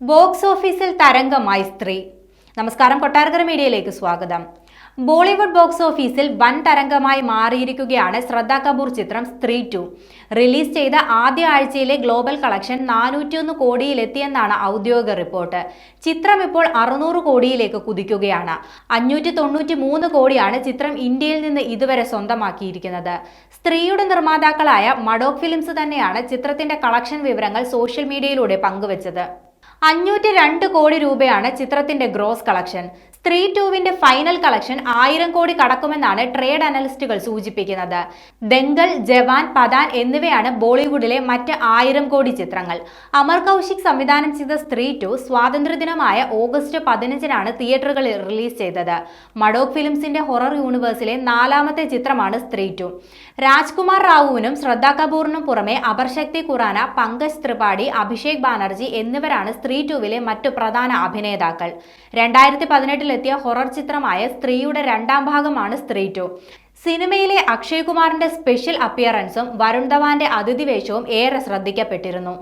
Box ഓഫീസിൽ തരംഗമായി സ്ത്രീ. നമസ്കാരം, കൊട്ടാരക്കര മീഡിയയിലേക്ക് സ്വാഗതം. ബോളിവുഡ് ബോക്സ് ഓഫീസിൽ വൻ തരംഗമായി മാറിയിരിക്കുകയാണ് ശ്രദ്ധ കപൂർ ചിത്രം സ്ത്രീ 2. റിലീസ് ചെയ്ത ആദ്യ ആഴ്ചയിലെ ഗ്ലോബൽ കളക്ഷൻ 401 കോടിയിലെത്തിയെന്നാണ് ഔദ്യോഗിക റിപ്പോർട്ട്. ചിത്രം ഇപ്പോൾ 600 കോടിയിലേക്ക് കുതിക്കുകയാണ്. 593 കോടിയാണ് ചിത്രം ഇന്ത്യയിൽ നിന്ന് ഇതുവരെ സ്വന്തമാക്കിയിരിക്കുന്നത്. സ്ത്രീയുടെ നിർമ്മാതാക്കളായ മഡോക് ഫിലിംസ് തന്നെയാണ് ചിത്രത്തിന്റെ കളക്ഷൻ വിവരങ്ങൾ സോഷ്യൽ മീഡിയയിലൂടെ പങ്കുവച്ചത്. 502 കോടി രൂപയാണ് ചിത്രത്തിന്റെ ഗ്രോസ് കളക്ഷൻ. സ്ത്രീ 2വിന്റെ ഫൈനൽ കളക്ഷൻ 1000 കോടി കടക്കുമെന്നാണ് ട്രേഡ് അനലിസ്റ്റുകൾ സൂചിപ്പിക്കുന്നത്. ദംഗൽ, ജവാൻ, പതാൻ എന്നിവയാണ് ബോളിവുഡിലെ മറ്റ് 1000 കോടി ചിത്രങ്ങൾ. അമർ കൗശിക് സംവിധാനം ചെയ്ത സ്ത്രീ 2 സ്വാതന്ത്ര്യദിനമായ ഓഗസ്റ്റ് 15-നാണ് തിയേറ്ററുകളിൽ റിലീസ് ചെയ്തത്. മഡോക് ഫിലിംസിന്റെ ഹൊറർ യൂണിവേഴ്സിലെ 4ാമത്തെ ചിത്രമാണ് സ്ത്രീ 2. രാജ്കുമാർ റാവുവിനും ശ്രദ്ധ കപൂറിനും പുറമെ അപർശക്തി ഖുറാന, പങ്കജ് ത്രിപാഠി, അഭിഷേക് ബാനർജി എന്നിവരാണ് സ്ത്രീ 2വിലെ മറ്റു പ്രധാന അഭിനേതാക്കൾ. 2018-ലെത്തിയ ഹൊറർ ചിത്രമായ സ്ത്രീയുടെ 2ാം ഭാഗമാണ് സ്ത്രീ 2. സിനിമയിലെ അക്ഷയ് കുമാറിന്റെ സ്പെഷ്യൽ അപ്പിയറൻസും വരുൺ ധവാന്റെ അതിഥിവേഷവും ഏറെ ശ്രദ്ധിക്കപ്പെട്ടിരുന്നു.